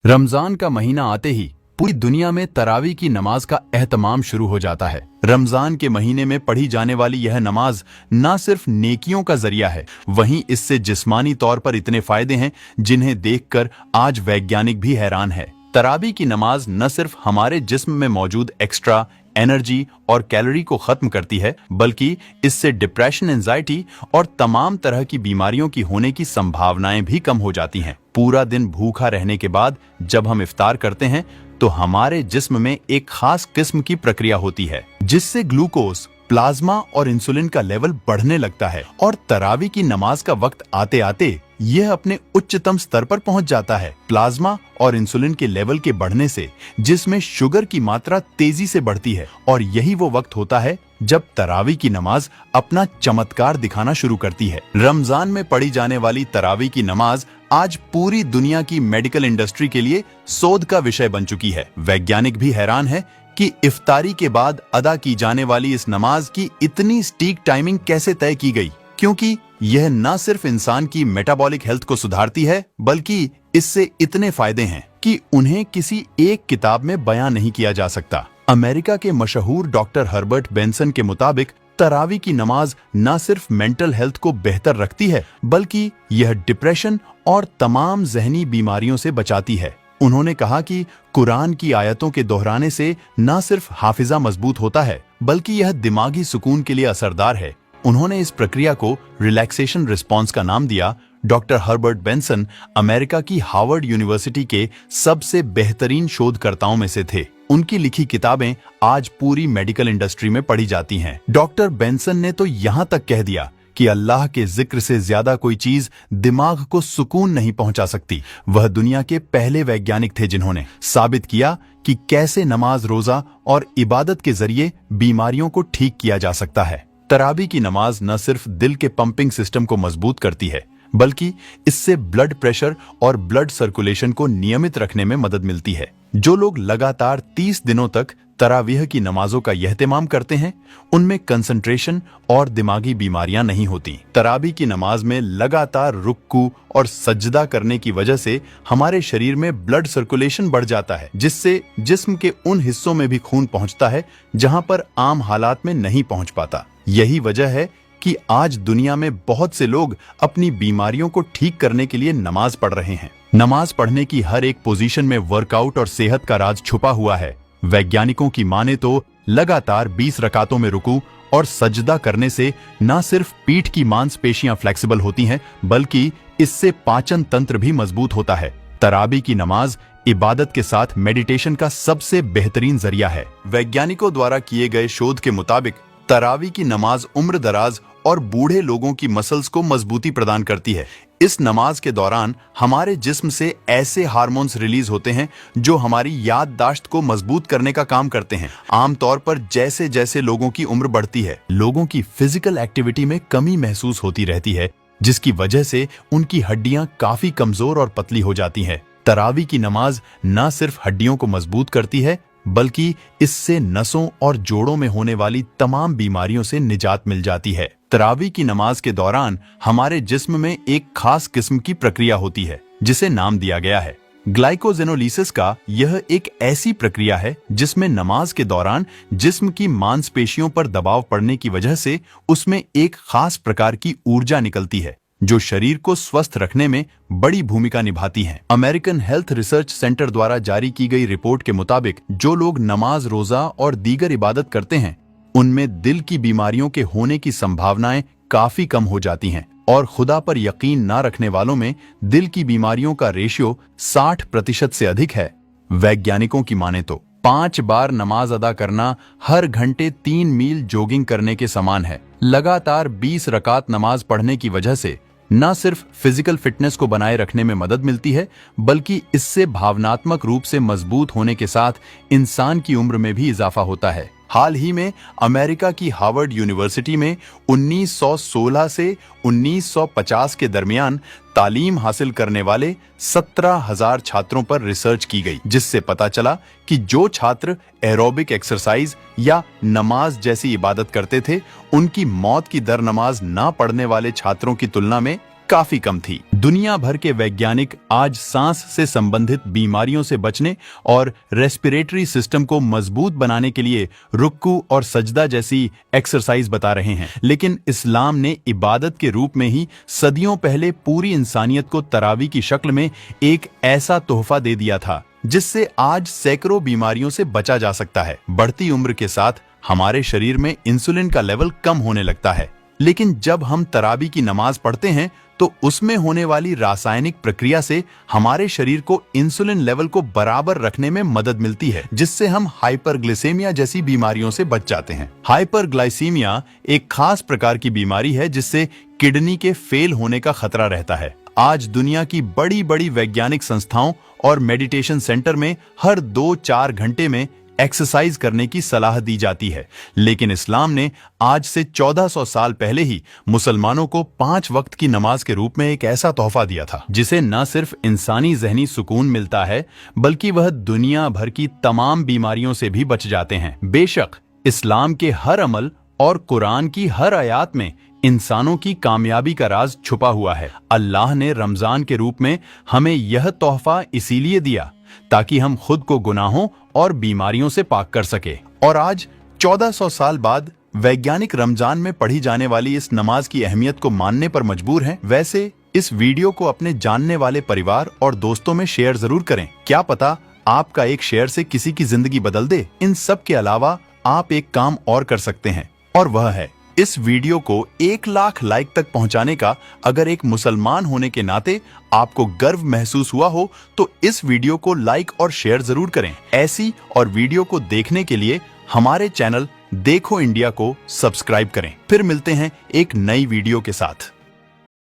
रमजान का महीना आते ही पूरी दुनिया में तरावी की नमाज का एहतमाम शुरू हो जाता है। रमजान के महीने में पढ़ी जाने वाली यह नमाज न सिर्फ नेकियों का जरिया है, वहीं इससे जिस्मानी तौर पर इतने फायदे हैं जिन्हें देखकर आज वैज्ञानिक भी हैरान है। तरावी की नमाज न सिर्फ हमारे जिस्म में मौजूद एक्स्ट्रा एनर्जी और कैलोरी को खत्म करती है, बल्कि इससे डिप्रेशन, एंजाइटी और तमाम तरह की बीमारियों की होने की संभावनाएं भी कम हो जाती हैं। पूरा दिन भूखा रहने के बाद जब हम इफ्तार करते हैं तो हमारे जिस्म में एक खास किस्म की प्रक्रिया होती है जिससे ग्लूकोज, प्लाज्मा और इंसुलिन का लेवल बढ़ने लगता है और तरावी की नमाज का वक्त आते आते यह अपने उच्चतम स्तर पर पहुंच जाता है। प्लाज्मा और इंसुलिन के लेवल के बढ़ने से जिसमें शुगर की मात्रा तेजी से बढ़ती है और यही वो वक्त होता है जब तरावी की नमाज अपना चमत्कार दिखाना शुरू करती है। रमजान में पढ़ी जाने वाली तरावी की नमाज आज पूरी दुनिया की मेडिकल इंडस्ट्री के लिए शोध का विषय बन चुकी है। वैज्ञानिक भी हैरान है कि इफ्तारी के बाद अदा की जाने वाली इस नमाज की इतनी सटीक टाइमिंग कैसे तय की गई, क्योंकि यह न सिर्फ इंसान की मेटाबॉलिक हेल्थ को सुधारती है, बल्कि इससे इतने फायदे हैं कि उन्हें किसी एक किताब में बयां नहीं किया जा सकता। अमेरिका के मशहूर डॉक्टर हर्बर्ट बेंसन के मुताबिक तरावी की नमाज न सिर्फ मेंटल हेल्थ को बेहतर रखती है, बल्कि यह डिप्रेशन और तमाम जहनी बीमारियों से बचाती है। उन्होंने कहा कि कुरान की आयतों के दोहराने से न सिर्फ हाफिजा मजबूत होता है, बल्कि यह दिमागी सुकून के लिए असरदार है। उन्होंने इस प्रक्रिया को रिलैक्सेशन रिस्पॉन्स का नाम दिया। डॉक्टर हर्बर्ट बेंसन अमेरिका की हार्वर्ड यूनिवर्सिटी के सबसे बेहतरीन शोधकर्ताओं में से थे। उनकी लिखी किताबें आज पूरी मेडिकल इंडस्ट्री में पढ़ी जाती हैं। डॉक्टर बेंसन ने तो यहाँ तक कह दिया कि अल्लाह के जिक्र से ज्यादा कोई चीज दिमाग को सुकून नहीं पहुंचा सकती। वह दुनिया के पहले वैज्ञानिक थे जिन्होंने साबित किया कि कैसे नमाज, रोजा और इबादत के जरिए बीमारियों को ठीक किया जा सकता है। तरावी की नमाज न सिर्फ दिल के पंपिंग सिस्टम को मजबूत करती है, बल्कि इससे ब्लड प्रेशर और ब्लड सर्कुलेशन को नियमित रखने में मदद मिलती है। जो लोग लगातार 30 दिनों तक तरावीह की नमाजों का यहतिमाम करते हैं, उनमें कंसंट्रेशन और दिमागी बीमारियां नहीं होती। तरावी की नमाज में लगातार रुक्कू और सजदा करने की वजह से हमारे शरीर में ब्लड सर्कुलेशन बढ़ जाता है, जिससे जिस्म के उन हिस्सों में भी खून पहुंचता है जहां पर आम हालात में नहीं पहुंच पाता। यही वजह है कि आज दुनिया में बहुत से लोग अपनी बीमारियों को ठीक करने के लिए नमाज पढ़ रहे हैं। नमाज पढ़ने की हर एक पोजीशन में वर्कआउट और सेहत का राज छुपा हुआ है। वैज्ञानिकों की माने तो लगातार 20 रकातों में रुकू और सजदा करने से न सिर्फ पीठ की मांसपेशियां फ्लेक्सिबल होती हैं, बल्कि इससे पाचन तंत्र भी मजबूत होता है। तरावी की नमाज इबादत के साथ मेडिटेशन का सबसे बेहतरीन जरिया है। वैज्ञानिकों द्वारा किए गए शोध के मुताबिक तरावी की नमाज उम्र दराज और बूढ़े लोगों की मसल्स को मजबूती प्रदान करती है। इस नमाज के दौरान हमारे जिस्म से ऐसे हार्मोन्स रिलीज होते हैं जो हमारी याददाश्त को मजबूत करने का काम करते हैं। आमतौर पर जैसे जैसे लोगों की उम्र बढ़ती है, लोगों की फिजिकल एक्टिविटी में कमी महसूस होती रहती है, जिसकी वजह से उनकी हड्डियां काफी कमजोर और पतली हो जाती हैं। तरावी की नमाज न सिर्फ हड्डियों को मजबूत करती है, बल्कि इससे नसों और जोड़ों में होने वाली तमाम बीमारियों से निजात मिल जाती है। तरावी की नमाज के दौरान हमारे जिस्म में एक खास किस्म की प्रक्रिया होती है जिसे नाम दिया गया है ग्लाइकोजेनोलिसिस का। यह एक ऐसी प्रक्रिया है जिसमें नमाज के दौरान जिस्म की मांसपेशियों पर दबाव पड़ने की वजह से उसमें एक खास प्रकार की ऊर्जा निकलती है जो शरीर को स्वस्थ रखने में बड़ी भूमिका निभाती है। अमेरिकन हेल्थ रिसर्च सेंटर द्वारा जारी की गई रिपोर्ट के मुताबिक जो लोग नमाज, रोजा और दीगर इबादत करते हैं, उनमें दिल की बीमारियों के होने की संभावनाएं काफी कम हो जाती हैं और खुदा पर यकीन ना रखने वालों में दिल की बीमारियों का रेशियो 60% से अधिक है। वैज्ञानिकों की माने तो 5 बार नमाज अदा करना हर घंटे 3 मील जॉगिंग करने के समान है। लगातार 20 रकात नमाज पढ़ने की वजह से न सिर्फ फिजिकल फिटनेस को बनाए रखने में मदद मिलती है, बल्कि इससे भावनात्मक रूप से मजबूत होने के साथ इंसान की उम्र में भी इजाफा होता है। हाल ही में अमेरिका की हार्वर्ड यूनिवर्सिटी में 1916 से 1950 के दरमियान तालीम हासिल करने वाले 17,000 छात्रों पर रिसर्च की गई, जिससे पता चला कि जो छात्र एरोबिक एक्सरसाइज या नमाज जैसी इबादत करते थे, उनकी मौत की दर नमाज ना पढ़ने वाले छात्रों की तुलना में काफी कम थी। दुनिया भर के वैज्ञानिक आज सांस से संबंधित बीमारियों से बचने और रेस्पिरेटरी सिस्टम को मजबूत बनाने के लिए रुक्कू और सजदा जैसी एक्सरसाइज बता रहे हैं, लेकिन इस्लाम ने इबादत के रूप में ही सदियों पहले पूरी इंसानियत को तरावी की शक्ल में एक ऐसा तोहफा दे दिया था जिससे आज सैकड़ों बीमारियों से बचा जा सकता है। बढ़ती उम्र के साथ हमारे शरीर में इंसुलिन का लेवल कम होने लगता है, लेकिन जब हम तरावी की नमाज पढ़ते हैं तो उसमें होने वाली रासायनिक प्रक्रिया से हमारे शरीर को इंसुलिन लेवल को बराबर रखने में मदद मिलती है, जिससे हम हाइपरग्लाइसेमिया जैसी बीमारियों से बच जाते हैं। हाइपरग्लाइसीमिया एक खास प्रकार की बीमारी है जिससे किडनी के फेल होने का खतरा रहता है। आज दुनिया की बड़ी बड़ी वैज्ञानिक संस्थाओं और मेडिटेशन सेंटर में हर 2-4 घंटे में एक्सरसाइज करने की सलाह दी जाती है, लेकिन इस्लाम ने आज से 1400 साल पहले ही मुसलमानों को 5 वक्त की नमाज के रूप में एक ऐसा तोहफा दिया था जिसे न सिर्फ इंसानी ज़हनी सुकून मिलता है बल्कि वह दुनिया भर की तमाम बीमारियों से भी बच जाते हैं। बेशक इस्लाम के हर अमल और कुरान की हर आयत में इंसानों की कामयाबी का राज छुपा हुआ है। अल्लाह ने रमजान के रूप में हमें यह तोहफा इसीलिए दिया ताकि हम खुद को गुनाहों और बीमारियों से पाक कर सके। और आज 1400 साल बाद वैज्ञानिक रमजान में पढ़ी जाने वाली इस नमाज की अहमियत को मानने पर मजबूर हैं। वैसे इस वीडियो को अपने जानने वाले परिवार और दोस्तों में शेयर जरूर करें। क्या पता आपका एक शेयर से किसी की जिंदगी बदल दे। इन सब के अलावा आप एक काम और कर सकते हैं, और वह है इस वीडियो को 1 लाख लाइक तक पहुंचाने का। अगर एक मुसलमान होने के नाते आपको गर्व महसूस हुआ हो तो इस वीडियो को लाइक और शेयर जरूर करें। ऐसी और वीडियो को देखने के लिए हमारे चैनल देखो इंडिया को सब्सक्राइब करें। फिर मिलते हैं एक नई वीडियो के साथ।